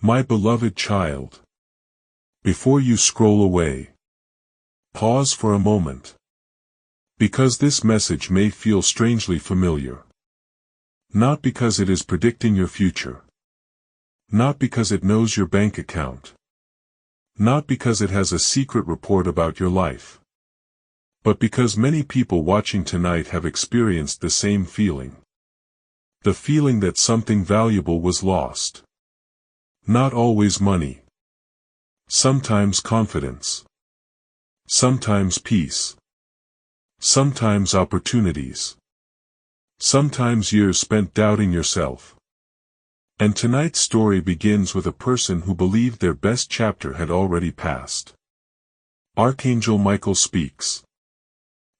My beloved child. Before you scroll away, pause for a moment. Because this message may feel strangely familiar. Not because it is predicting your future. Not because it knows your bank account. Not because it has a secret report about your life. But because many people watching tonight have experienced the same feeling. The feeling that something valuable was lost. Not always money. Sometimes confidence. Sometimes peace. Sometimes opportunities. Sometimes years spent doubting yourself. And tonight's story begins with a person who believed their best chapter had already passed. Archangel Michael speaks.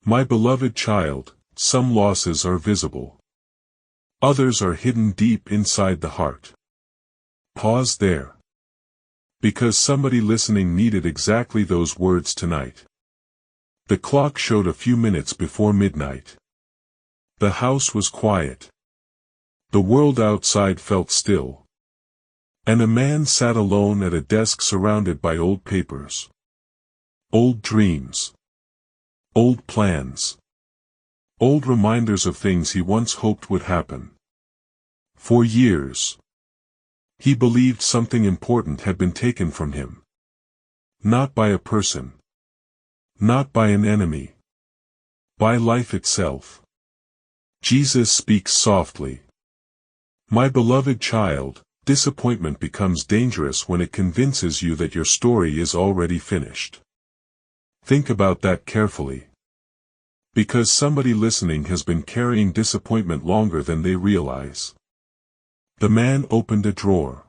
My beloved child, some losses are visible. Others are hidden deep inside the heart. Pause there. Because somebody listening needed exactly those words tonight. The clock showed a few minutes before midnight. The house was quiet. The world outside felt still. And a man sat alone at a desk surrounded by old papers. Old dreams. Old plans. Old reminders of things he once hoped would happen. For years, he believed something important had been taken from him. Not by a person. Not by an enemy. By life itself. Jesus speaks softly. My beloved child, disappointment becomes dangerous when it convinces you that your story is already finished. Think about that carefully. Because somebody listening has been carrying disappointment longer than they realize. The man opened a drawer.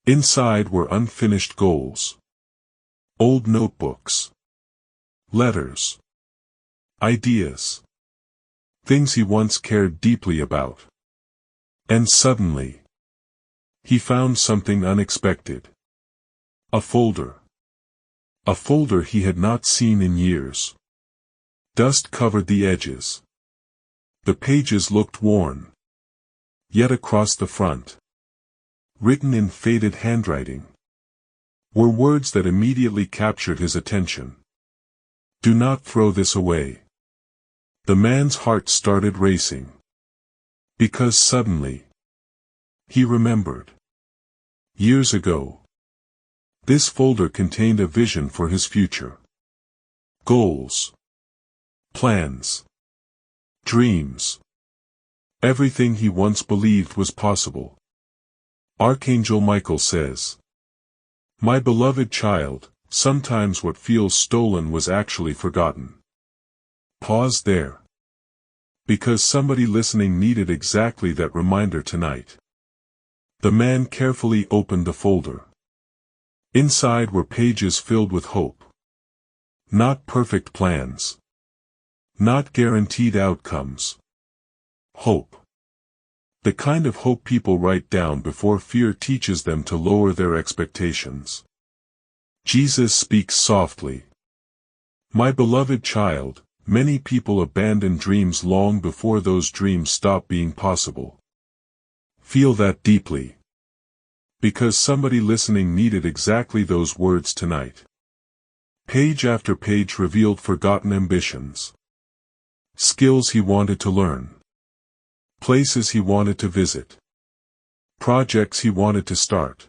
Inside were unfinished goals. Old notebooks. Letters. Ideas. Things he once cared deeply about. And suddenly, he found something unexpected. A folder. A folder he had not seen in years. Dust covered the edges. The pages looked worn. Yet across the front, written in faded handwriting, were words that immediately captured his attention. Do not throw this away. The man's heart started racing. Because suddenly, he remembered. Years ago, this folder contained a vision for his future. Goals. Plans. Dreams. Everything he once believed was possible. Archangel Michael says, my beloved child, sometimes what feels stolen was actually forgotten. Pause there. Because somebody listening needed exactly that reminder tonight. The man carefully opened the folder. Inside were pages filled with hope. Not perfect plans. Not guaranteed outcomes. Hope. The kind of hope people write down before fear teaches them to lower their expectations. Jesus speaks softly. My beloved child, many people abandon dreams long before those dreams stop being possible. Feel that deeply. Because somebody listening needed exactly those words tonight. Page after page revealed forgotten ambitions. Skills he wanted to learn. Places he wanted to visit. Projects he wanted to start.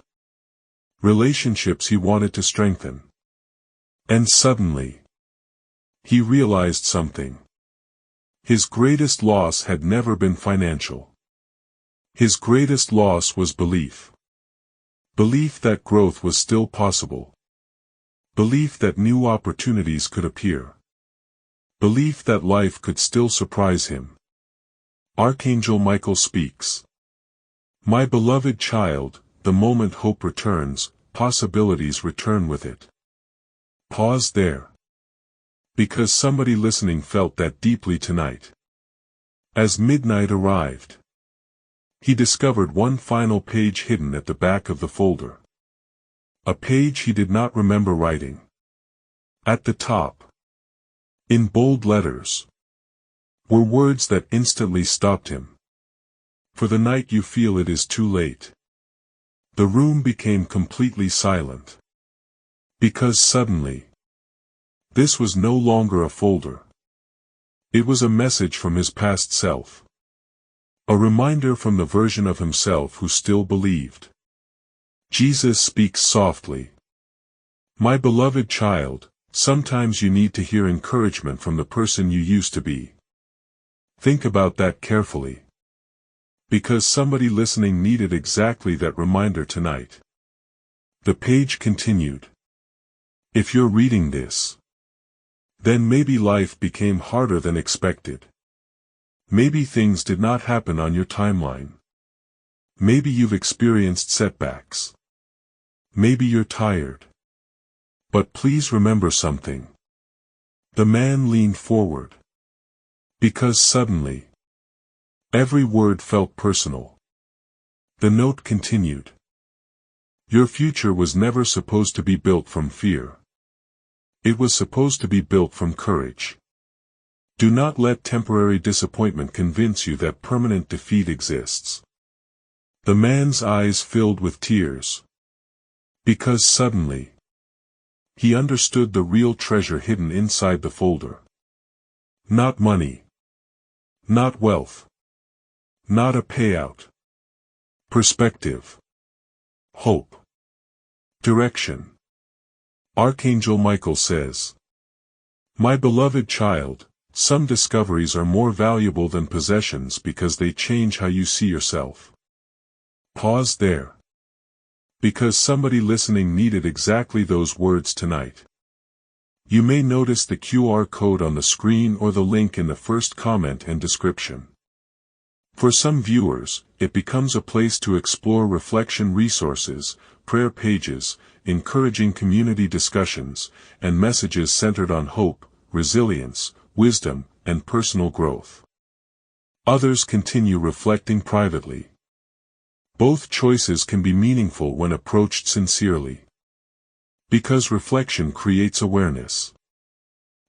Relationships he wanted to strengthen. And suddenly, he realized something. His greatest loss had never been financial. His greatest loss was belief. Belief that growth was still possible. Belief that new opportunities could appear. Belief that life could still surprise him. Archangel Michael speaks. My beloved child, the moment hope returns, possibilities return with it. Pause there. Because somebody listening felt that deeply tonight. As midnight arrived, he discovered one final page hidden at the back of the folder. A page he did not remember writing. At the top, in bold letters, were words that instantly stopped him. For the night you feel it is too late. The room became completely silent. Because suddenly, this was no longer a folder. It was a message from his past self. A reminder from the version of himself who still believed. Jesus speaks softly. My beloved child, sometimes you need to hear encouragement from the person you used to be. Think about that carefully. Because somebody listening needed exactly that reminder tonight. The page continued. If you're reading this, then maybe life became harder than expected. Maybe things did not happen on your timeline. Maybe you've experienced setbacks. Maybe you're tired. But please remember something. The man leaned forward. Because suddenly, every word felt personal. The note continued. Your future was never supposed to be built from fear. It was supposed to be built from courage. Do not let temporary disappointment convince you that permanent defeat exists. The man's eyes filled with tears. Because suddenly, he understood the real treasure hidden inside the folder. Not money. Not wealth. Not a payout. Perspective. Hope. Direction. Archangel Michael says, my beloved child, some discoveries are more valuable than possessions because they change how you see yourself. Pause there. Because somebody listening needed exactly those words tonight. You may notice the QR code on the screen or the link in the first comment and description. For some viewers, it becomes a place to explore reflection resources, prayer pages, encouraging community discussions, and messages centered on hope, resilience, wisdom, and personal growth. Others continue reflecting privately. Both choices can be meaningful when approached sincerely. Because reflection creates awareness.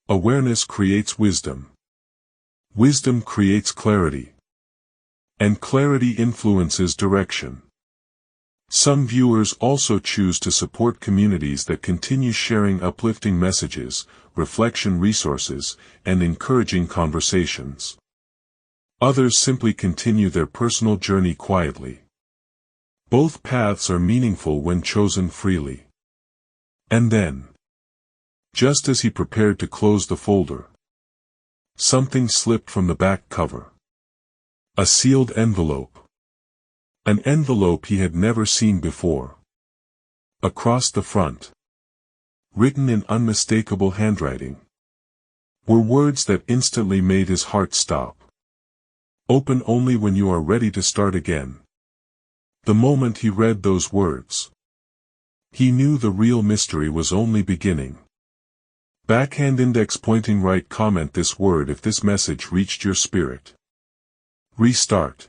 Awareness creates wisdom. Wisdom creates clarity. And clarity influences direction. Some viewers also choose to support communities that continue sharing uplifting messages, reflection resources, and encouraging conversations. Others simply continue their personal journey quietly. Both paths are meaningful when chosen freely. And then, just as he prepared to close the folder, something slipped from the back cover. A sealed envelope. An envelope he had never seen before. Across the front, written in unmistakable handwriting, were words that instantly made his heart stop. Open only when you are ready to start again. The moment he read those words, he knew the real mystery was only beginning. Backhand index pointing right. Comment this word if this message reached your spirit. Restart.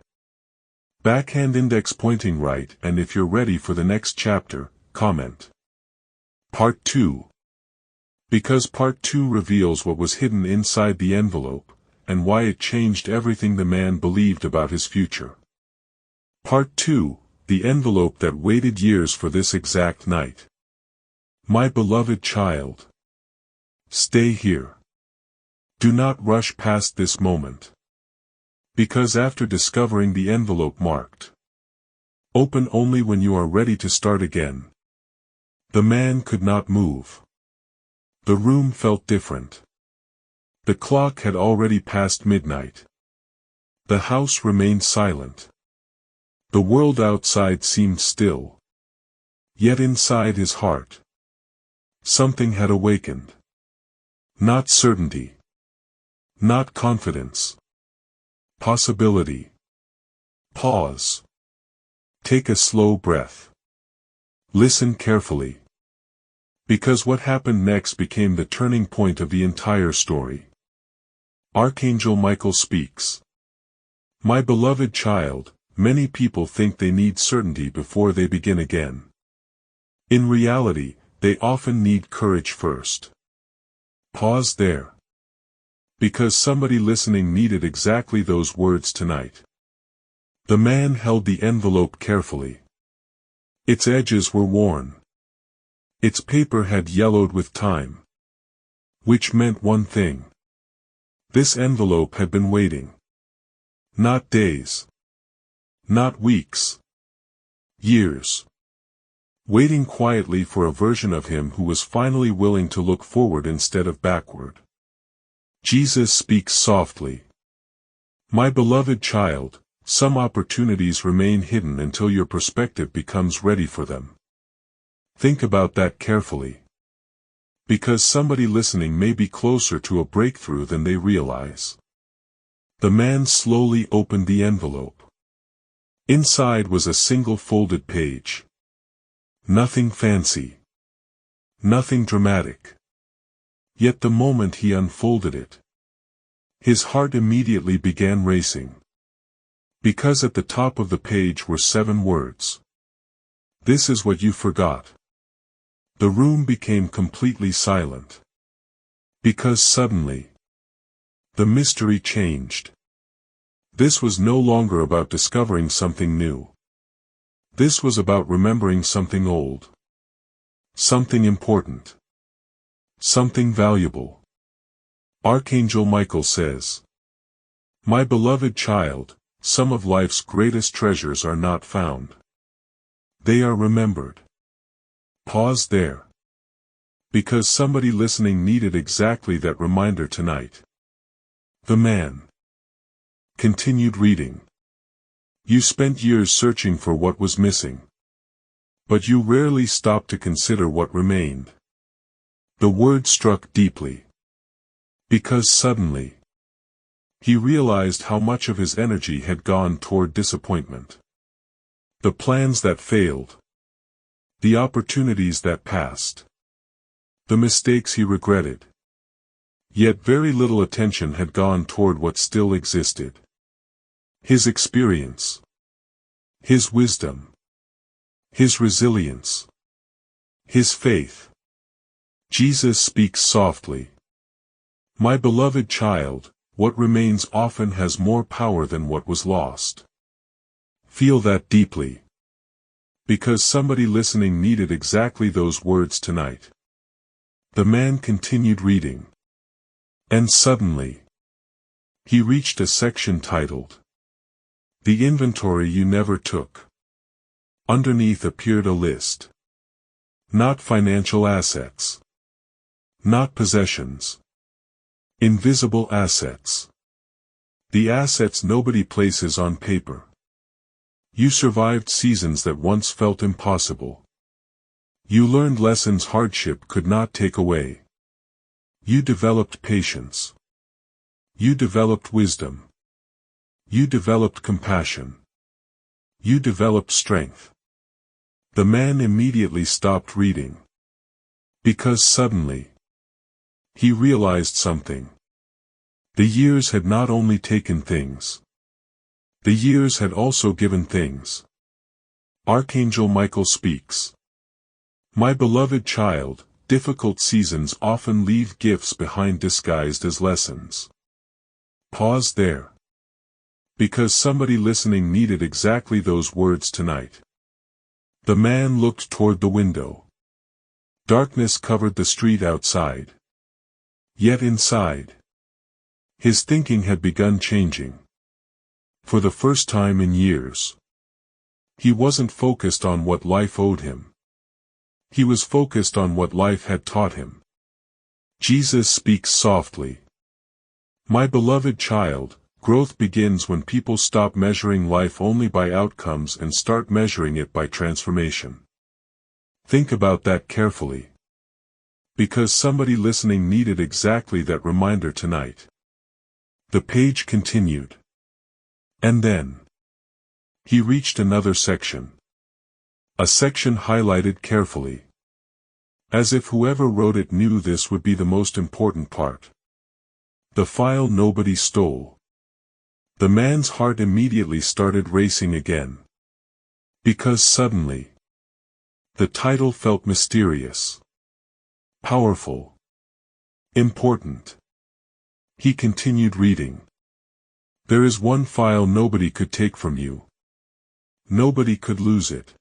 Backhand index pointing right, and if you're ready for the next chapter, comment. Part 2. Because Part 2 reveals what was hidden inside the envelope, and why it changed everything the man believed about his future. Part 2. The envelope that waited years for this exact night. My beloved child. Stay here. Do not rush past this moment. Because after discovering the envelope marked, open only when you are ready to start again, the man could not move. The room felt different. The clock had already passed midnight. The house remained silent. The world outside seemed still. Yet inside his heart, something had awakened. Not certainty. Not confidence. Possibility. Pause. Take a slow breath. Listen carefully. Because what happened next became the turning point of the entire story. Archangel Michael speaks. My beloved child, many people think they need certainty before they begin again. In reality, they often need courage first. Pause there. Because somebody listening needed exactly those words tonight. The man held the envelope carefully. Its edges were worn. Its paper had yellowed with time. Which meant one thing. This envelope had been waiting. Not days. Not weeks. Years. Waiting quietly for a version of him who was finally willing to look forward instead of backward. Jesus speaks softly. My beloved child, some opportunities remain hidden until your perspective becomes ready for them. Think about that carefully. Because somebody listening may be closer to a breakthrough than they realize. The man slowly opened the envelope. Inside was a single folded page. Nothing fancy. Nothing dramatic. Yet the moment he unfolded it, his heart immediately began racing. Because at the top of the page were 7 words. This is what you forgot. The room became completely silent. Because suddenly, the mystery changed. This was no longer about discovering something new. This was about remembering something old. Something important. Something valuable. Archangel Michael says, my beloved child, some of life's greatest treasures are not found. They are remembered. Pause there. Because somebody listening needed exactly that reminder tonight. The man continued reading. You spent years searching for what was missing. But you rarely stopped to consider what remained. The word struck deeply. Because suddenly, he realized how much of his energy had gone toward disappointment. The plans that failed. The opportunities that passed. The mistakes he regretted. Yet very little attention had gone toward what still existed. His experience. His wisdom. His resilience. His faith. Jesus speaks softly. My beloved child, what remains often has more power than what was lost. Feel that deeply. Because somebody listening needed exactly those words tonight. The man continued reading. And suddenly, he reached a section titled, The Inventory You Never Took. Underneath appeared a list. Not financial assets. Not possessions. Invisible assets. The assets nobody places on paper. You survived seasons that once felt impossible. You learned lessons hardship could not take away. You developed patience. You developed wisdom. You developed compassion. You developed strength. The man immediately stopped reading. Because suddenly, he realized something. The years had not only taken things. The years had also given things. Archangel Michael speaks. My beloved child, difficult seasons often leave gifts behind disguised as lessons. Pause there. Because somebody listening needed exactly those words tonight. The man looked toward the window. Darkness covered the street outside. Yet inside, his thinking had begun changing. For the first time in years, he wasn't focused on what life owed him. He was focused on what life had taught him. Jesus speaks softly. My beloved child, growth begins when people stop measuring life only by outcomes and start measuring it by transformation. Think about that carefully. Because somebody listening needed exactly that reminder tonight. The page continued. And then, he reached another section. A section highlighted carefully. As if whoever wrote it knew this would be the most important part. The file nobody stole. The man's heart immediately started racing again. Because suddenly, the title felt mysterious. Powerful. Important. He continued reading. There is one file nobody could take from you. Nobody could lose it.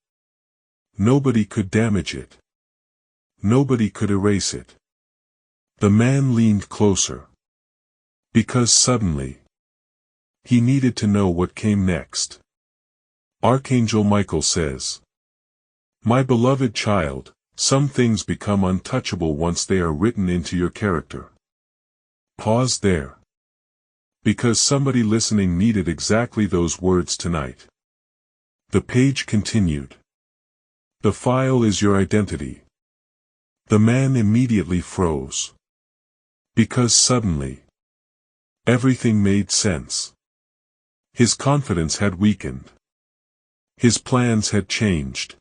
Nobody could damage it. Nobody could erase it. The man leaned closer. Because suddenly, he needed to know what came next. Archangel Michael says, "My beloved child, some things become untouchable once they are written into your character." Pause there. Because somebody listening needed exactly those words tonight. The page continued. The file is your identity. The man immediately froze. Because suddenly, everything made sense. His confidence had weakened. His plans had changed.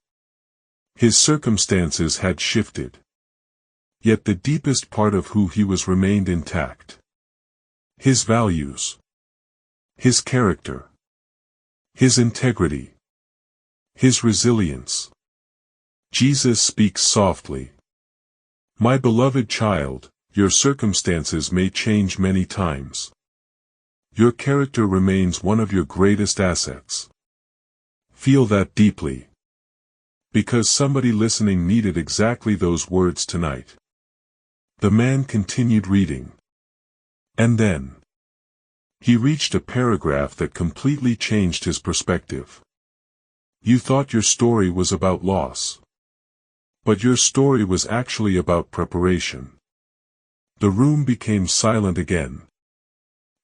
His circumstances had shifted. Yet the deepest part of who he was remained intact. His values. His character. His integrity. His resilience. Jesus speaks softly. My beloved child, your circumstances may change many times. Your character remains one of your greatest assets. Feel that deeply. Because somebody listening needed exactly those words tonight. The man continued reading. And then, he reached a paragraph that completely changed his perspective. You thought your story was about loss. But your story was actually about preparation. The room became silent again.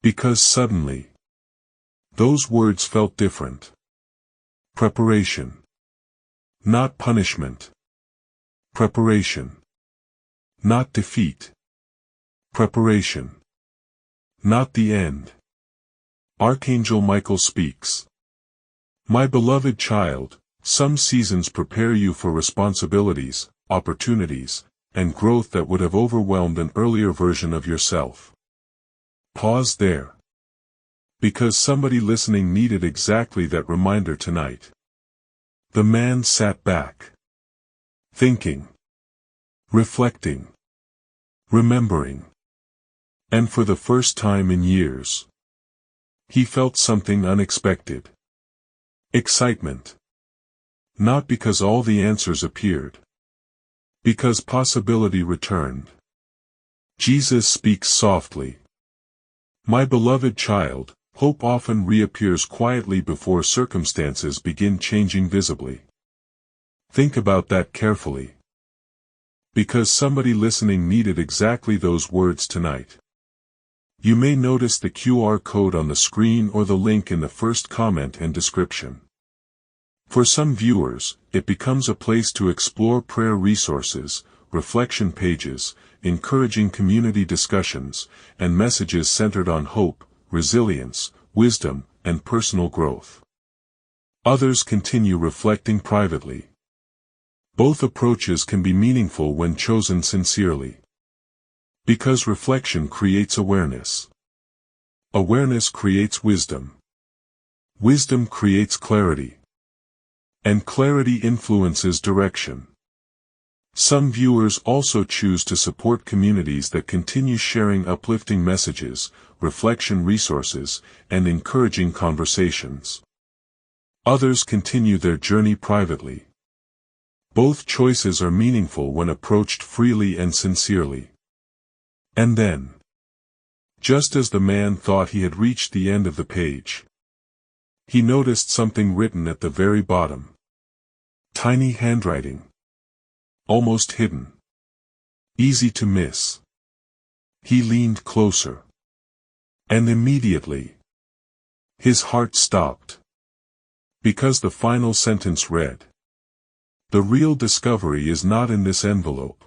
Because suddenly, those words felt different. Preparation. Not punishment. Preparation. Not defeat. Preparation. Not the end. Archangel Michael speaks. My beloved child, some seasons prepare you for responsibilities, opportunities, and growth that would have overwhelmed an earlier version of yourself. Pause there. Because somebody listening needed exactly that reminder tonight. The man sat back. Thinking. Reflecting. Remembering. And for the first time in years, he felt something unexpected. Excitement. Not because all the answers appeared. Because possibility returned. Jesus speaks softly. My beloved child, hope often reappears quietly before circumstances begin changing visibly. Think about that carefully. Because somebody listening needed exactly those words tonight. You may notice the QR code on the screen or the link in the first comment and description. For some viewers, it becomes a place to explore prayer resources, reflection pages, encouraging community discussions, and messages centered on hope, resilience, wisdom, and personal growth. Others continue reflecting privately. Both approaches can be meaningful when chosen sincerely. Because reflection creates awareness. Awareness creates wisdom. Wisdom creates clarity. And clarity influences direction. Some viewers also choose to support communities that continue sharing uplifting messages, reflection resources, and encouraging conversations. Others continue their journey privately. Both choices are meaningful when approached freely and sincerely. And then, just as the man thought he had reached the end of the page, he noticed something written at the very bottom. Tiny handwriting. Almost hidden. Easy to miss. He leaned closer. And immediately, his heart stopped. Because the final sentence read, the real discovery is not in this envelope.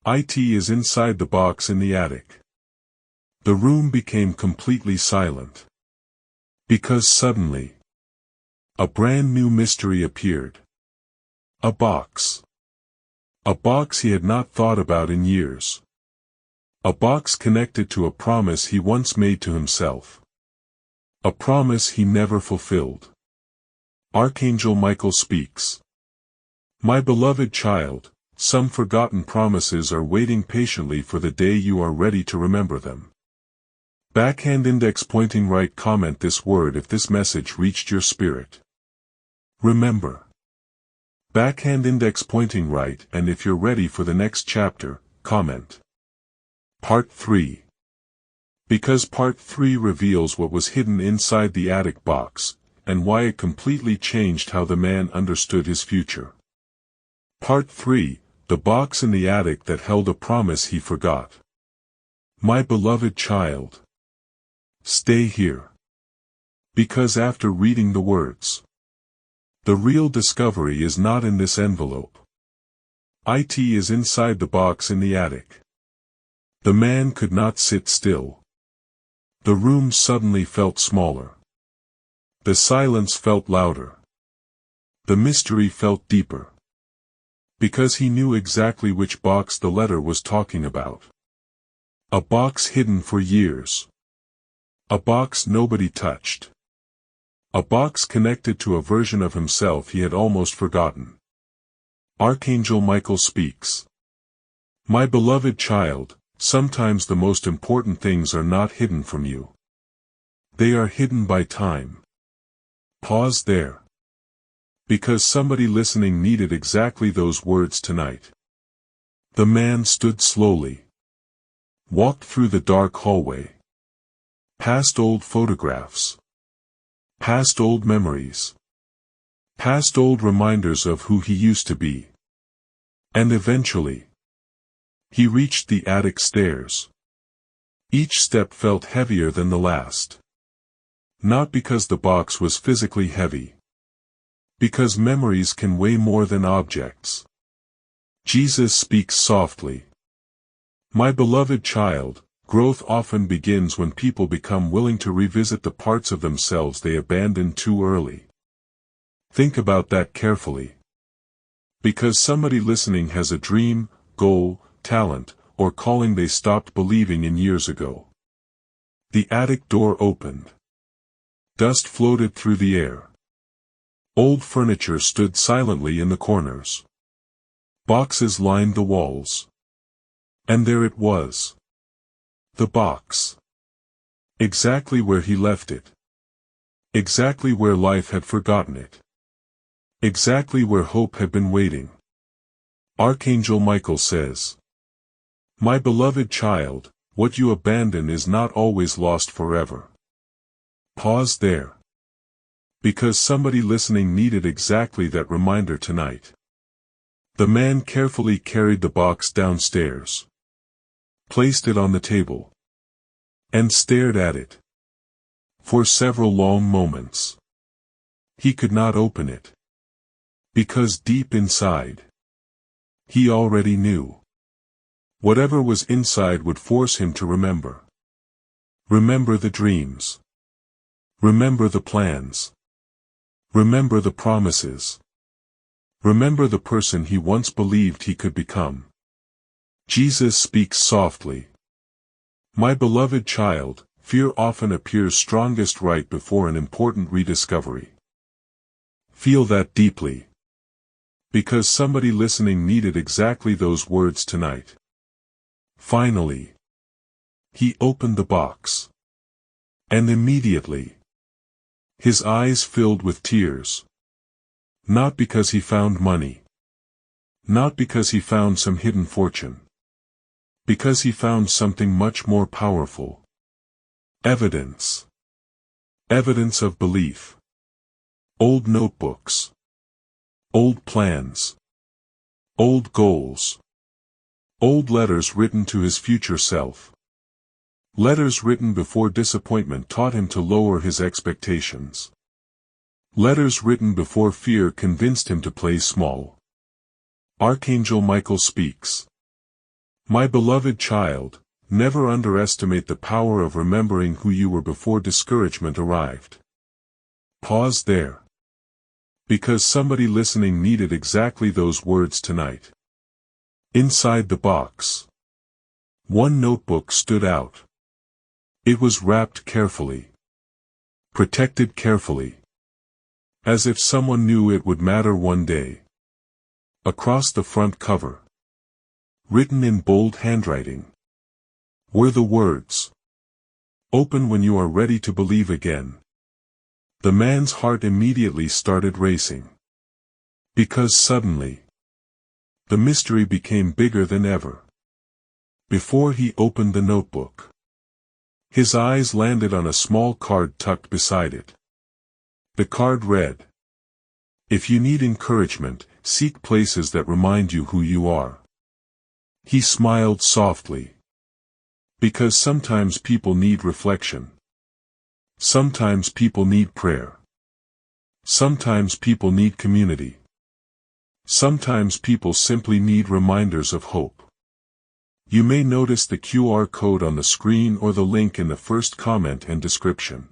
It is inside the box in the attic. The room became completely silent. Because suddenly, a brand new mystery appeared. A box. A box he had not thought about in years. A box connected to a promise he once made to himself. A promise he never fulfilled. Archangel Michael speaks. My beloved child, some forgotten promises are waiting patiently for the day you are ready to remember them. Backhand index pointing right. Comment this word if this message reached your spirit. Remember. Backhand index pointing right, and if you're ready for the next chapter, comment. Part 3. Because Part 3 reveals what was hidden inside the attic box, and why it completely changed how the man understood his future. Part 3. The box in the attic that held a promise he forgot. My beloved child, stay here. Because after reading the words, the real discovery is not in this envelope. It is inside the box in the attic. The man could not sit still. The room suddenly felt smaller. The silence felt louder. The mystery felt deeper. Because he knew exactly which box the letter was talking about. A box hidden for years. A box nobody touched. A box connected to a version of himself he had almost forgotten. Archangel Michael speaks. My beloved child, sometimes the most important things are not hidden from you. They are hidden by time. Pause there. Because somebody listening needed exactly those words tonight. The man stood slowly. Walked through the dark hallway. Past old photographs. Past old memories. Past old reminders of who he used to be. And eventually, he reached the attic stairs. Each step felt heavier than the last. Not because the box was physically heavy. Because memories can weigh more than objects. Jesus speaks softly. My beloved child, growth often begins when people become willing to revisit the parts of themselves they abandoned too early. Think about that carefully. Because somebody listening has a dream, goal, talent, or calling they stopped believing in years ago. The attic door opened. Dust floated through the air. Old furniture stood silently in the corners. Boxes lined the walls. And there it was. The box. Exactly where he left it. Exactly where life had forgotten it. Exactly where hope had been waiting. Archangel Michael says, my beloved child, what you abandon is not always lost forever. Pause there. Because somebody listening needed exactly that reminder tonight. The man carefully carried the box downstairs. Placed it on the table. And stared at it. For several long moments. He could not open it. Because deep inside, he already knew. Whatever was inside would force him to remember. Remember the dreams. Remember the plans. Remember the promises. Remember the person he once believed he could become. Jesus speaks softly. My beloved child, fear often appears strongest right before an important rediscovery. Feel that deeply. Because somebody listening needed exactly those words tonight. Finally, he opened the box. And immediately, his eyes filled with tears. Not because he found money. Not because he found some hidden fortune. Because he found something much more powerful. Evidence. Evidence of belief. Old notebooks. Old plans. Old goals. Old letters written to his future self. Letters written before disappointment taught him to lower his expectations. Letters written before fear convinced him to play small. Archangel Michael speaks. My beloved child, never underestimate the power of remembering who you were before discouragement arrived. Pause there. Because somebody listening needed exactly those words tonight. Inside the box. One notebook stood out. It was wrapped carefully. Protected carefully. As if someone knew it would matter one day. Across the front cover. Written in bold handwriting. Were the words. Open when you are ready to believe again. The man's heart immediately started racing. Because suddenly, the mystery became bigger than ever. Before he opened the notebook, his eyes landed on a small card tucked beside it. The card read, "If you need encouragement, seek places that remind you who you are." He smiled softly. Because sometimes people need reflection. Sometimes people need prayer. Sometimes people need community. Sometimes people simply need reminders of hope. You may notice the QR code on the screen or the link in the first comment and description.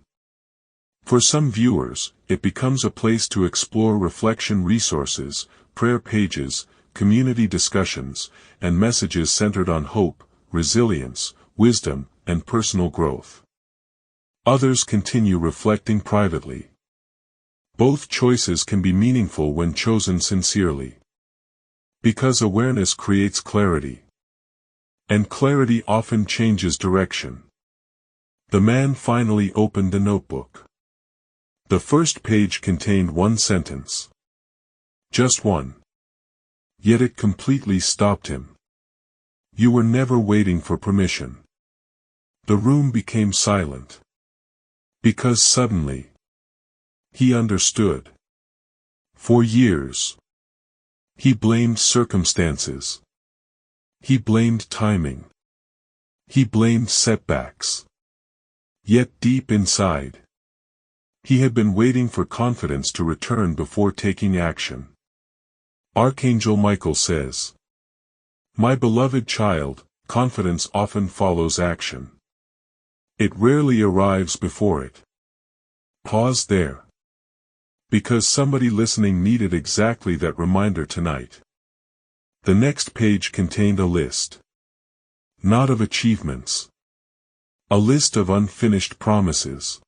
For some viewers, it becomes a place to explore reflection resources, prayer pages, community discussions, and messages centered on hope, resilience, wisdom, and personal growth. Others continue reflecting privately. Both choices can be meaningful when chosen sincerely. Because awareness creates clarity. And clarity often changes direction. The man finally opened the notebook. The first page contained one sentence. Just one. Yet it completely stopped him. You were never waiting for permission. The room became silent. Because suddenly, he understood. For years, he blamed circumstances. He blamed timing. He blamed setbacks. Yet deep inside, he had been waiting for confidence to return before taking action. Archangel Michael says, "My beloved child, confidence often follows action. It rarely arrives before it." Pause there. Because somebody listening needed exactly that reminder tonight. The next page contained a list. Not of achievements. A list of unfinished promises.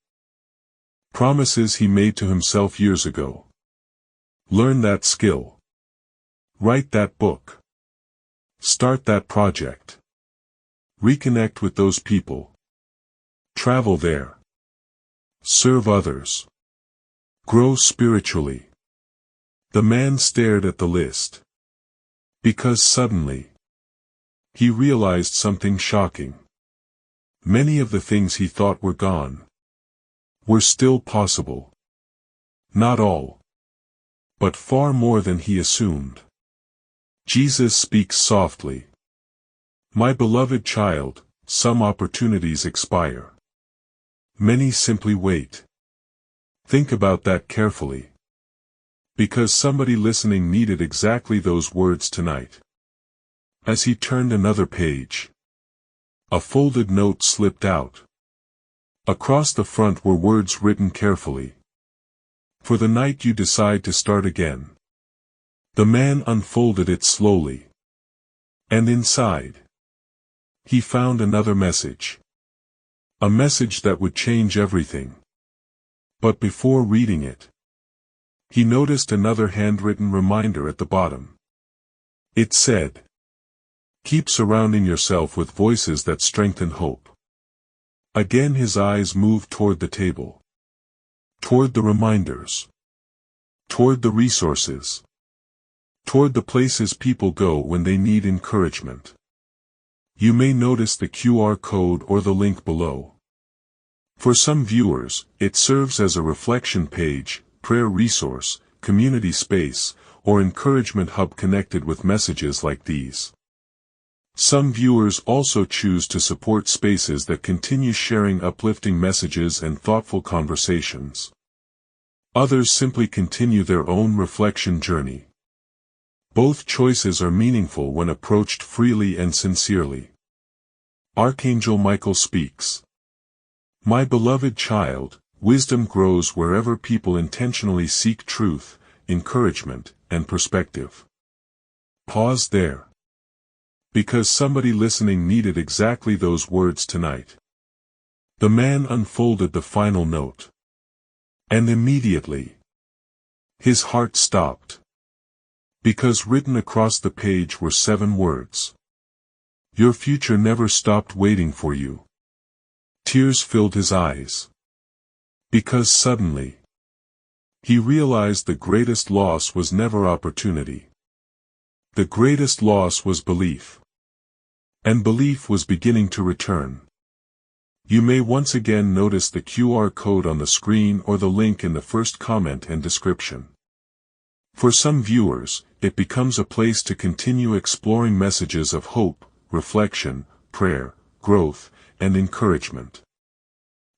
Promises he made to himself years ago. Learn that skill. Write that book. Start that project. Reconnect with those people. Travel there. Serve others. Grow spiritually. The man stared at the list. Because suddenly, he realized something shocking. Many of the things he thought were gone were still possible. Not all, but far more than he assumed. Jesus speaks softly. My beloved child, some opportunities expire. Many simply wait. Think about that carefully. Because somebody listening needed exactly those words tonight. As he turned another page, a folded note slipped out. Across the front were words written carefully. For the night you decide to start again. The man unfolded it slowly. And inside, he found another message. A message that would change everything. But before reading it, he noticed another handwritten reminder at the bottom. It said, "Keep surrounding yourself with voices that strengthen hope." Again his eyes moved toward the table. Toward the reminders. Toward the resources. Toward the places people go when they need encouragement. You may notice the QR code or the link below. For some viewers, it serves as a reflection page, prayer resource, community space, or encouragement hub connected with messages like these. Some viewers also choose to support spaces that continue sharing uplifting messages and thoughtful conversations. Others simply continue their own reflection journey. Both choices are meaningful when approached freely and sincerely. Archangel Michael speaks. My beloved child, wisdom grows wherever people intentionally seek truth, encouragement, and perspective. Pause there. Because somebody listening needed exactly those words tonight. The man unfolded the final note. And immediately, his heart stopped. Because written across the page were 7 words. Your future never stopped waiting for you. Tears filled his eyes. Because suddenly, He realized the greatest loss was never opportunity. The greatest loss was belief. And belief was beginning to return. You may once again notice the QR code on the screen or the link in the first comment and description. For some viewers, it becomes a place to continue exploring messages of hope, reflection, prayer, growth, and encouragement.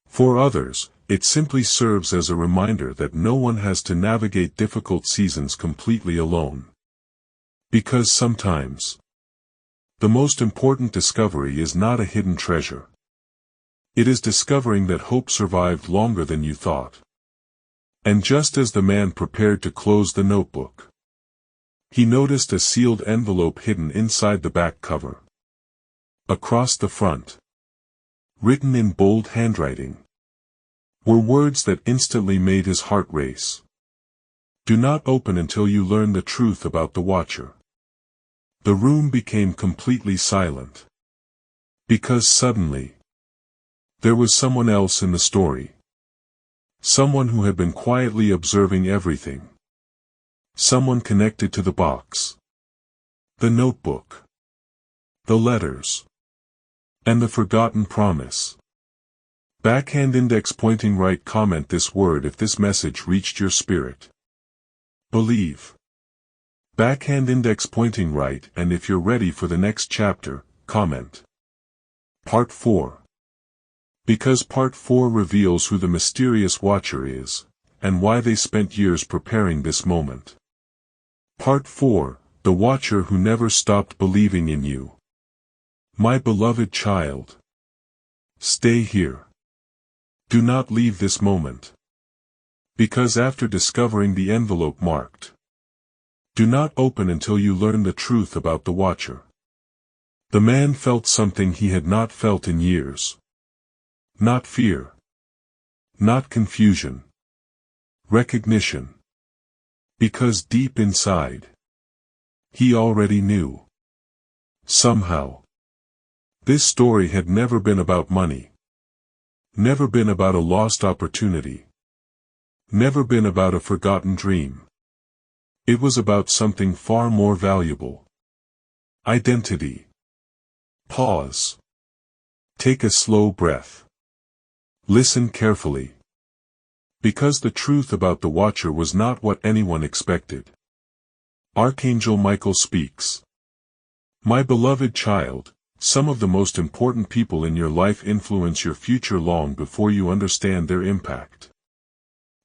For others, it simply serves as a reminder that no one has to navigate difficult seasons completely alone. Because sometimes, the most important discovery is not a hidden treasure. It is discovering that hope survived longer than you thought. And just as the man prepared to close the notebook, he noticed a sealed envelope hidden inside the back cover. Across the front, written in bold handwriting, were words that instantly made his heart race. Do not open until you learn the truth about the Watcher. The room became completely silent. Because suddenly, there was someone else in the story. Someone who had been quietly observing everything. Someone connected to the box, the notebook, the letters, and the forgotten promise. Backhand index pointing right. Comment this word if this message reached your spirit. Believe. Backhand index pointing right, and if you're ready for the next chapter, comment. Part 4. Because Part 4 reveals who the mysterious Watcher is, and why they spent years preparing this moment. Part 4, the Watcher who never stopped believing in you. My beloved child, stay here. Do not leave this moment. Because after discovering the envelope marked, do not open until you learn the truth about the Watcher. The man felt something he had not felt in years. Not fear. Not confusion. Recognition. Because deep inside, he already knew. Somehow, this story had never been about money. Never been about a lost opportunity. Never been about a forgotten dream. It was about something far more valuable. Identity. Pause. Take a slow breath. Listen carefully. Because the truth about the Watcher was not what anyone expected. Archangel Michael speaks. My beloved child, some of the most important people in your life influence your future long before you understand their impact.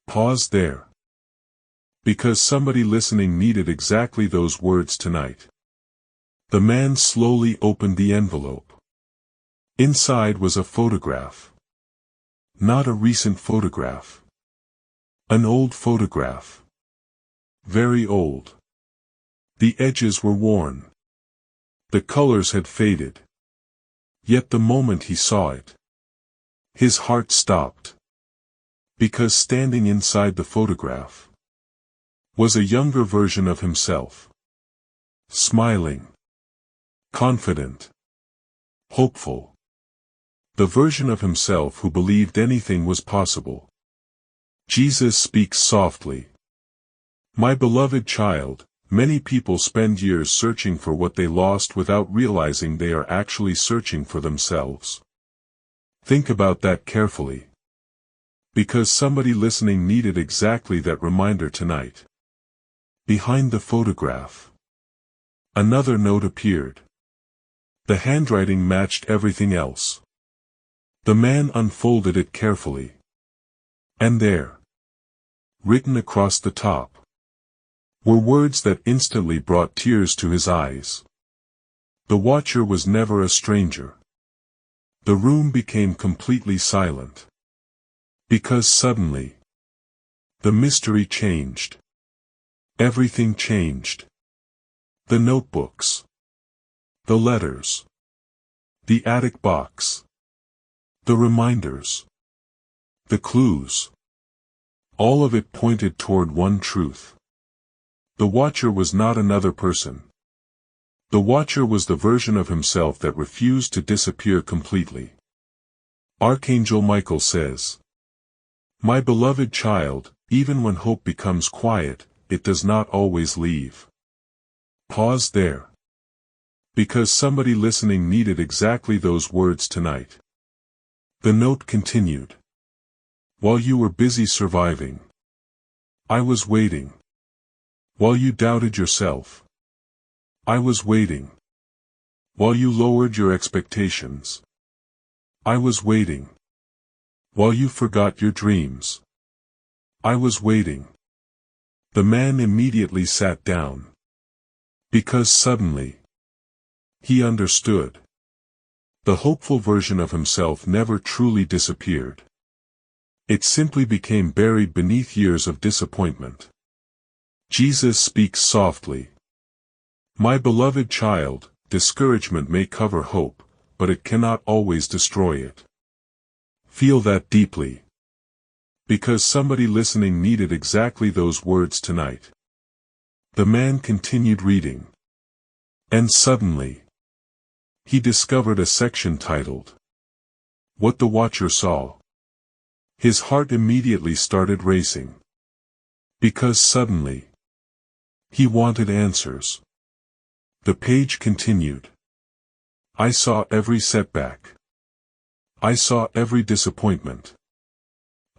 Pause there. Because somebody listening needed exactly those words tonight. The man slowly opened the envelope. Inside was a photograph. Not a recent photograph. An old photograph. Very old. The edges were worn. The colors had faded. Yet the moment he saw it, his heart stopped. Because standing inside the photograph was a younger version of himself. Smiling. Confident. Hopeful. The version of himself who believed anything was possible. Jesus speaks softly. My beloved child, many people spend years searching for what they lost without realizing they are actually searching for themselves. Think about that carefully. Because somebody listening needed exactly that reminder tonight. Behind the photograph, another note appeared. The handwriting matched everything else. The man unfolded it carefully. And there, written across the top, were words that instantly brought tears to his eyes. The Watcher was never a stranger. The room became completely silent. Because suddenly, the mystery changed. Everything changed. The notebooks. The letters. The attic box. The reminders. The clues. All of it pointed toward one truth. The Watcher was not another person. The Watcher was the version of himself that refused to disappear completely. Archangel Michael says, my beloved child, even when hope becomes quiet, it does not always leave. Pause there. Because somebody listening needed exactly those words tonight. The note continued. While you were busy surviving, I was waiting. While you doubted yourself, I was waiting. While you lowered your expectations, I was waiting. While you forgot your dreams, I was waiting. The man immediately sat down. Because suddenly, he understood. The hopeful version of himself never truly disappeared. It simply became buried beneath years of disappointment. Jesus speaks softly. My beloved child, discouragement may cover hope, but it cannot always destroy it. Feel that deeply. Because somebody listening needed exactly those words tonight. The man continued reading. And suddenly, he discovered a section titled, What the Watcher Saw. His heart immediately started racing. Because suddenly, he wanted answers. The page continued. I saw every setback. I saw every disappointment.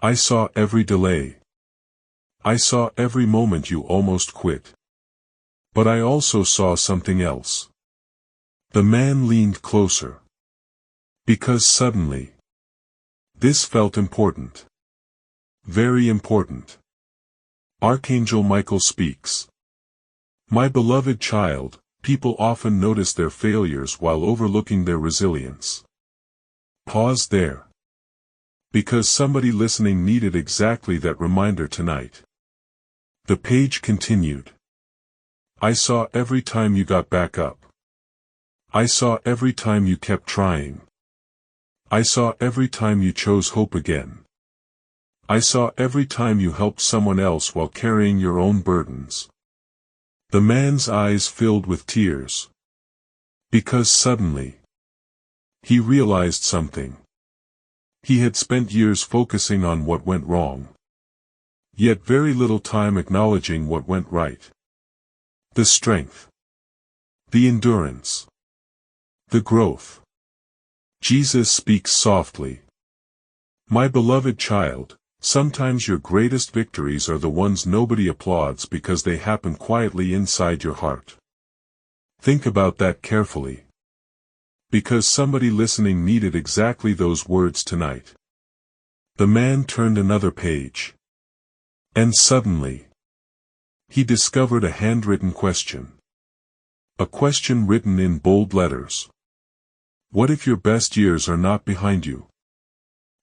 I saw every delay. I saw every moment you almost quit. But I also saw something else. The man leaned closer. Because suddenly, this felt important. Very important. Archangel Michael speaks. My beloved child, people often notice their failures while overlooking their resilience. Pause there. Because somebody listening needed exactly that reminder tonight. The page continued. I saw every time you got back up. I saw every time you kept trying. I saw every time you chose hope again. I saw every time you helped someone else while carrying your own burdens. The man's eyes filled with tears. Because suddenly, he realized something. He had spent years focusing on what went wrong. Yet very little time acknowledging what went right. The strength. The endurance. The growth. Jesus speaks softly. My beloved child, sometimes your greatest victories are the ones nobody applauds because they happen quietly inside your heart. Think about that carefully. Because somebody listening needed exactly those words tonight. The man turned another page. And suddenly, he discovered a handwritten question. A question written in bold letters. What if your best years are not behind you?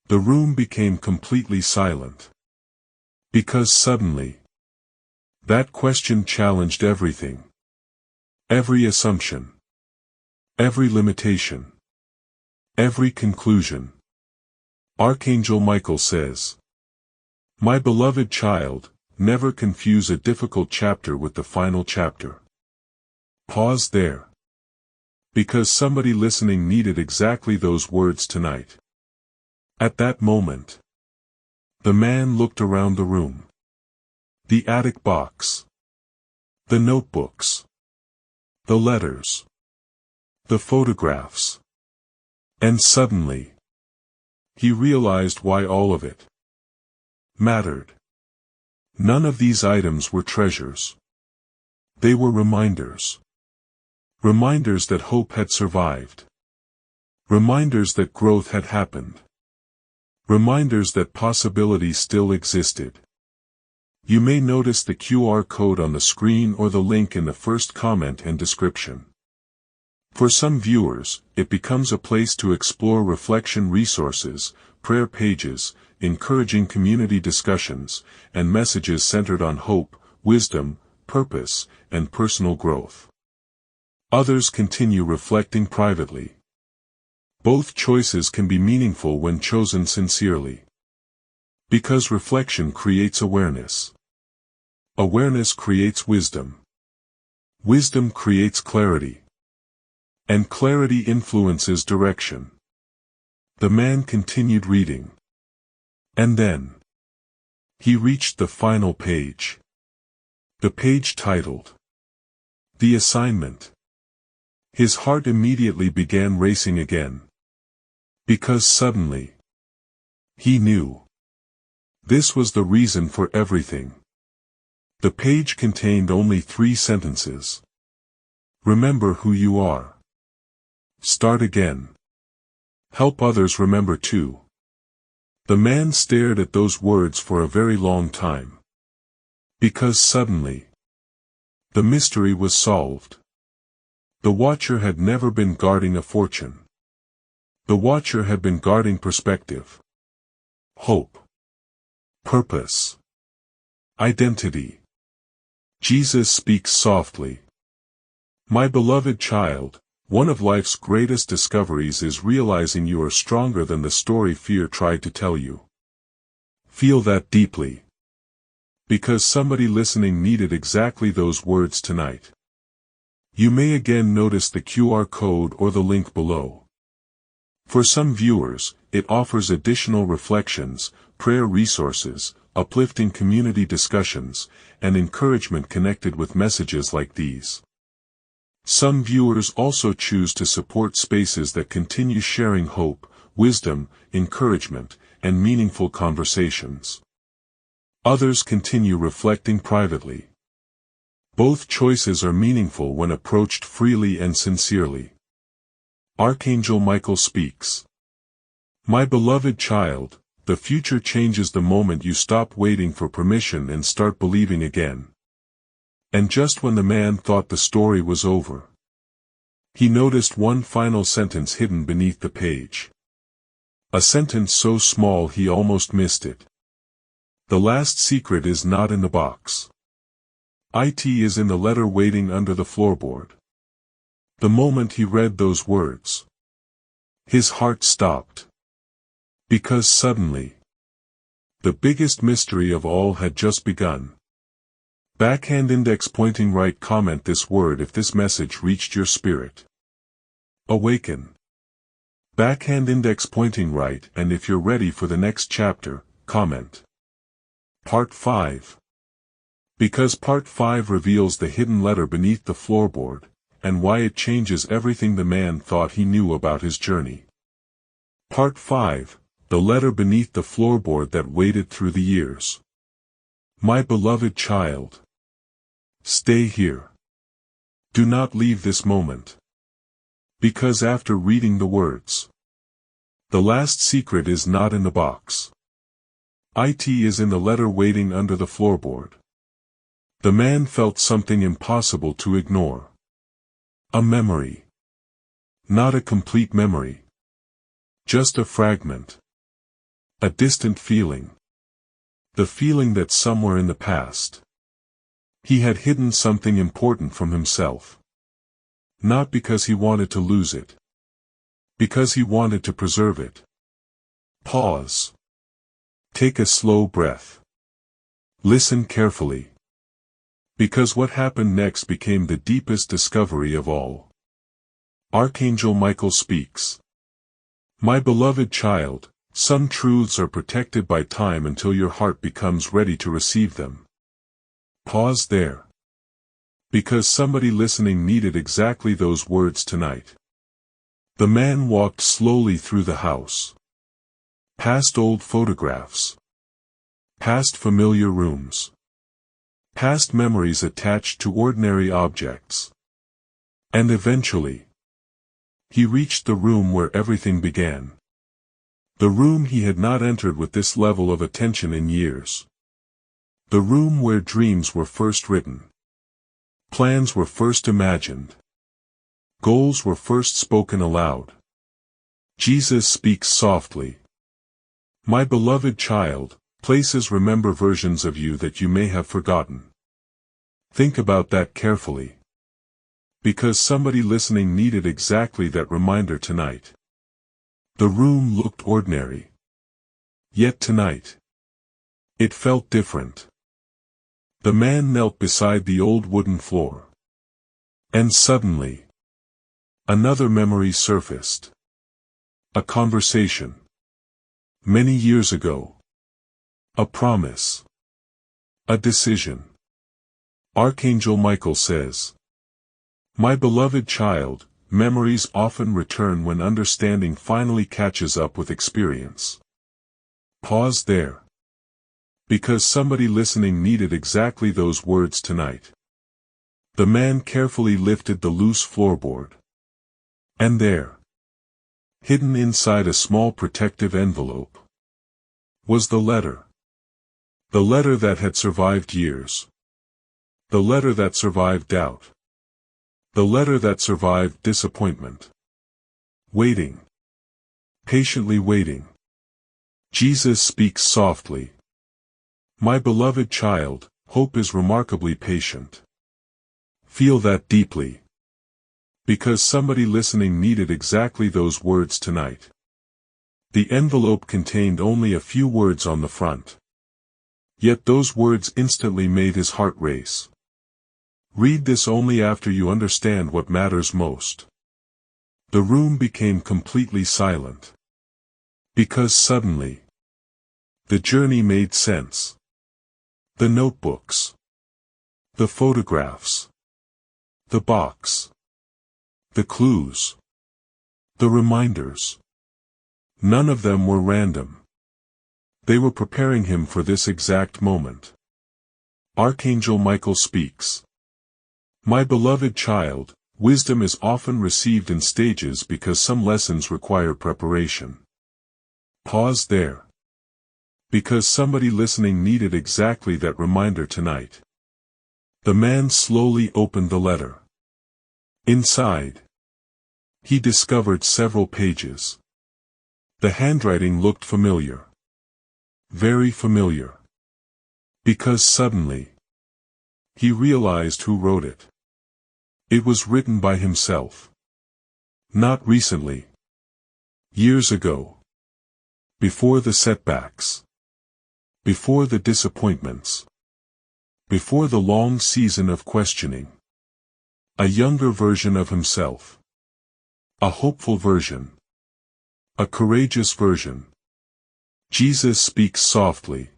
The room became completely silent. Because suddenly, that question challenged everything. Every assumption. Every limitation. Every conclusion. Archangel Michael says, My beloved child, never confuse a difficult chapter with the final chapter. Pause there. Because somebody listening needed exactly those words tonight. At that moment, the man looked around the room. The attic box. The notebooks. The letters. The photographs. And suddenly, he realized why all of it mattered. None of these items were treasures. They were reminders. Reminders that hope had survived. Reminders that growth had happened. Reminders that possibility still existed. You may notice the QR code on the screen or the link in the first comment and description. For some viewers, it becomes a place to explore reflection resources, prayer pages, encouraging community discussions, and messages centered on hope, wisdom, purpose, and personal growth. Others continue reflecting privately. Both choices can be meaningful when chosen sincerely. Because reflection creates awareness. Awareness creates wisdom. Wisdom creates clarity. And clarity influences direction. The man continued reading. And then, He reached the final page. The page titled, "The Assignment." His heart immediately began racing again. Because suddenly, he knew. This was the reason for everything. The page contained only 3 sentences. Remember who you are. Start again. Help others remember too. The man stared at those words for a very long time. Because suddenly, the mystery was solved. The watcher had never been guarding a fortune. The watcher had been guarding perspective, hope, purpose, identity. Jesus speaks softly. My beloved child, one of life's greatest discoveries is realizing you are stronger than the story fear tried to tell you. Feel that deeply. Because somebody listening needed exactly those words tonight. You may again notice the QR code or the link below. For some viewers, it offers additional reflections, prayer resources, uplifting community discussions, and encouragement connected with messages like these. Some viewers also choose to support spaces that continue sharing hope, wisdom, encouragement, and meaningful conversations. Others continue reflecting privately. Both choices are meaningful when approached freely and sincerely. Archangel Michael speaks. My beloved child, the future changes the moment you stop waiting for permission and start believing again. And just when the man thought the story was over, he noticed one final sentence hidden beneath the page. A sentence so small he almost missed it. The last secret is not in the box. It is in the letter waiting under the floorboard. The moment he read those words, his heart stopped. Because suddenly, the biggest mystery of all had just begun. Backhand index pointing right. Comment this word if this message reached your spirit. Awaken. Backhand index pointing right, and if you're ready for the next chapter, comment. Part 5. Because Part 5 reveals the hidden letter beneath the floorboard, and why it changes everything the man thought he knew about his journey. Part 5. The letter beneath the floorboard that waited through the years. My beloved child. Stay here. Do not leave this moment. Because after reading the words, the last secret is not in the box. It is in the letter waiting under the floorboard. The man felt something impossible to ignore. A memory. Not a complete memory. Just a fragment. A distant feeling. The feeling that somewhere in the past, he had hidden something important from himself. Not because he wanted to lose it. Because he wanted to preserve it. Pause. Take a slow breath. Listen carefully. Because what happened next became the deepest discovery of all. Archangel Michael speaks. My beloved child, some truths are protected by time until your heart becomes ready to receive them. Pause there. Because somebody listening needed exactly those words tonight. The man walked slowly through the house. Past old photographs. Past familiar rooms. Past memories attached to ordinary objects. And eventually, he reached the room where everything began. The room he had not entered with this level of attention in years. The room where dreams were first written. Plans were first imagined. Goals were first spoken aloud. Jesus speaks softly. My beloved child, places remember versions of you that you may have forgotten. Think about that carefully. Because somebody listening needed exactly that reminder tonight. The room looked ordinary. Yet tonight, it felt different. The man knelt beside the old wooden floor. And suddenly, another memory surfaced. A conversation. Many years ago. A promise. A decision. Archangel Michael says, "My beloved child, memories often return when understanding finally catches up with experience." Pause there. Because somebody listening needed exactly those words tonight. The man carefully lifted the loose floorboard. And there, hidden inside a small protective envelope, was the letter. The letter that had survived years. The letter that survived doubt. The letter that survived disappointment. Waiting. Patiently waiting. Jesus speaks softly. My beloved child, hope is remarkably patient. Feel that deeply. Because somebody listening needed exactly those words tonight. The envelope contained only a few words on the front. Yet those words instantly made his heart race. Read this only after you understand what matters most. The room became completely silent. Because suddenly, the journey made sense. The notebooks. The photographs. The box. The clues. The reminders. None of them were random. They were preparing him for this exact moment. Archangel Michael speaks. My beloved child, wisdom is often received in stages because some lessons require preparation. Pause there. Because somebody listening needed exactly that reminder tonight. The man slowly opened the letter. Inside, he discovered several pages. The handwriting looked familiar. Very familiar. Because suddenly, he realized who wrote it. It was written by himself. Not recently. Years ago. Before the setbacks. Before the disappointments. Before the long season of questioning. A younger version of himself. A hopeful version. A courageous version. Jesus speaks softly.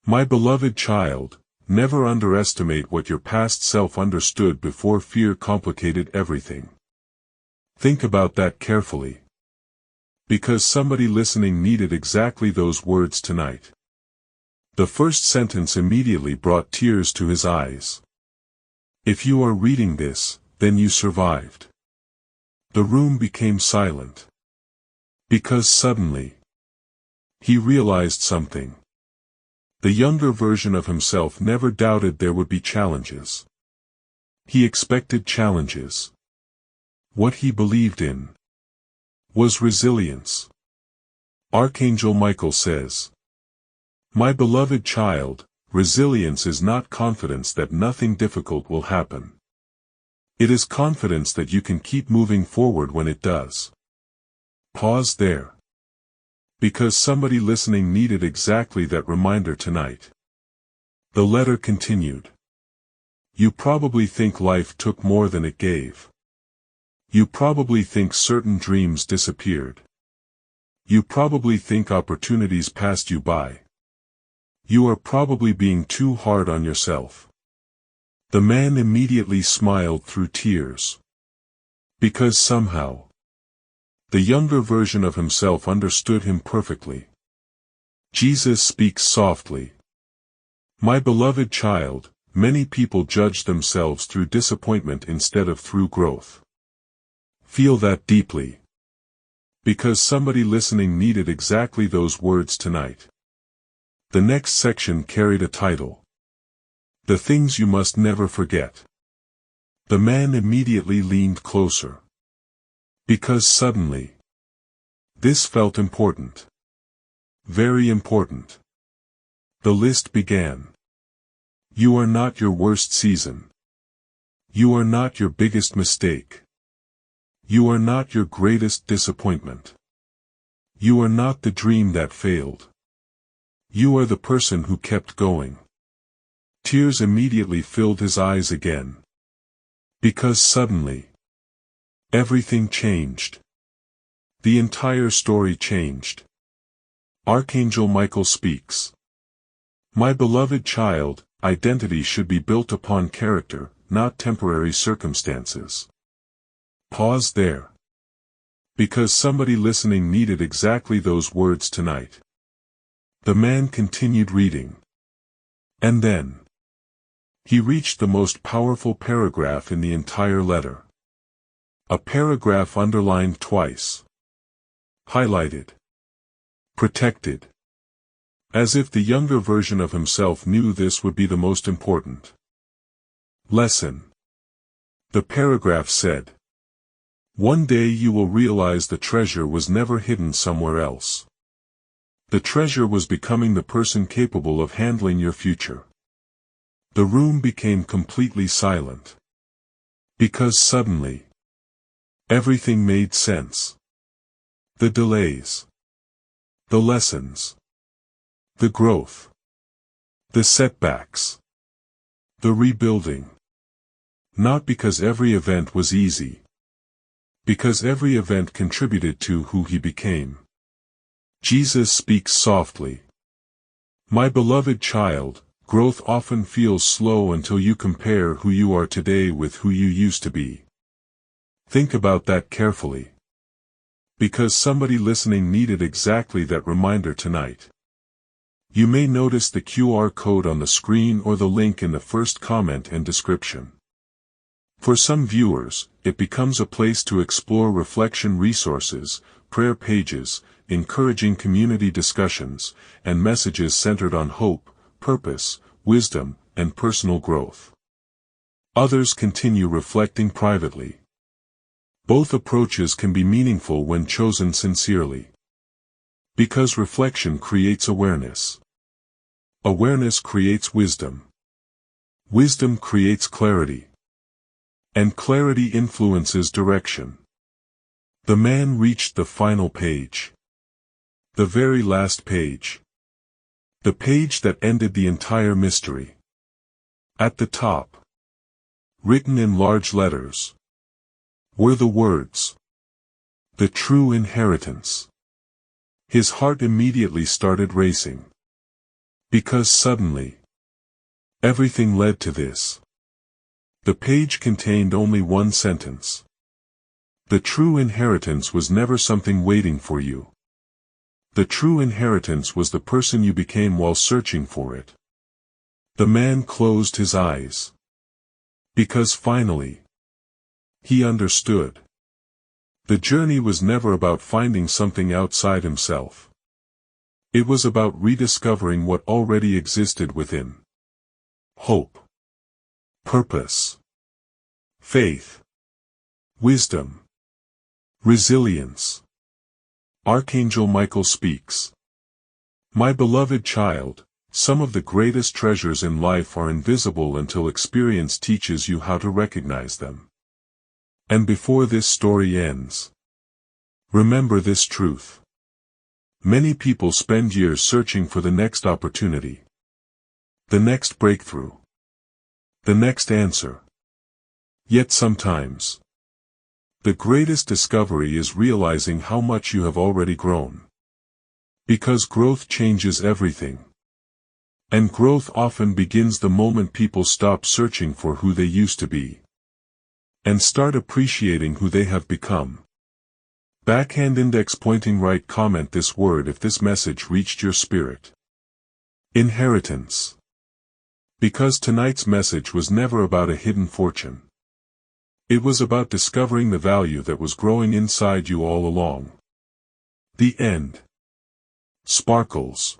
My beloved child, never underestimate what your past self understood before fear complicated everything. Think about that carefully. Because somebody listening needed exactly those words tonight. The first sentence immediately brought tears to his eyes. If you are reading this, then you survived. The room became silent. Because suddenly, he realized something. The younger version of himself never doubted there would be challenges. He expected challenges. What he believed in was resilience. Archangel Michael says, my beloved child, resilience is not confidence that nothing difficult will happen. It is confidence that you can keep moving forward when it does. Pause there. Because somebody listening needed exactly that reminder tonight. The letter continued. You probably think life took more than it gave. You probably think certain dreams disappeared. You probably think opportunities passed you by. You are probably being too hard on yourself. The man immediately smiled through tears. Because somehow, the younger version of himself understood him perfectly. Jesus speaks softly. My beloved child, many people judge themselves through disappointment instead of through growth. Feel that deeply. Because somebody listening needed exactly those words tonight. The next section carried a title. The things you must never forget. The man immediately leaned closer. Because suddenly, this felt important. Very important. The list began. You are not your worst season. You are not your biggest mistake. You are not your greatest disappointment. You are not the dream that failed. You are the person who kept going. Tears immediately filled his eyes again. Because suddenly, everything changed. The entire story changed. Archangel Michael speaks. My beloved child, identity should be built upon character, not temporary circumstances. Pause there. Because somebody listening needed exactly those words tonight. The man continued reading. And then he reached the most powerful paragraph in the entire letter. A paragraph underlined twice. Highlighted. Protected. As if the younger version of himself knew this would be the most important. Lesson. The paragraph said, "One day you will realize the treasure was never hidden somewhere else. The treasure was becoming the person capable of handling your future." The room became completely silent. Because suddenly, everything made sense. The delays. The lessons. The growth. The setbacks. The rebuilding. Not because every event was easy. Because every event contributed to who he became. Jesus speaks softly. My beloved child, growth often feels slow until you compare who you are today with who you used to be. Think about that carefully. Because somebody listening needed exactly that reminder tonight. You may notice the QR code on the screen or the link in the first comment and description. For some viewers, it becomes a place to explore reflection resources, prayer pages, encouraging community discussions, and messages centered on hope, purpose, wisdom, and personal growth. Others continue reflecting privately. Both approaches can be meaningful when chosen sincerely. Because reflection creates awareness. Awareness creates wisdom. Wisdom creates clarity. And clarity influences direction. The man reached the final page. The very last page. The page that ended the entire mystery. At the top, written in large letters, were the words, "The true inheritance." His heart immediately started racing. Because suddenly, everything led to this. The page contained only one sentence. The true inheritance was never something waiting for you. The true inheritance was the person you became while searching for it. The man closed his eyes. Because finally, he understood. The journey was never about finding something outside himself. It was about rediscovering what already existed within. Hope. Purpose. Faith. Wisdom. Resilience. Archangel Michael speaks. My beloved child, some of the greatest treasures in life are invisible until experience teaches you how to recognize them. And before this story ends, remember this truth. Many people spend years searching for the next opportunity, the next breakthrough, the next answer. Yet sometimes, the greatest discovery is realizing how much you have already grown. Because growth changes everything. And growth often begins the moment people stop searching for who they used to be, and start appreciating who they have become. Backhand index pointing right. Comment this word if this message reached your spirit. Inheritance. Because tonight's message was never about a hidden fortune. It was about discovering the value that was growing inside you all along. The end. Sparkles.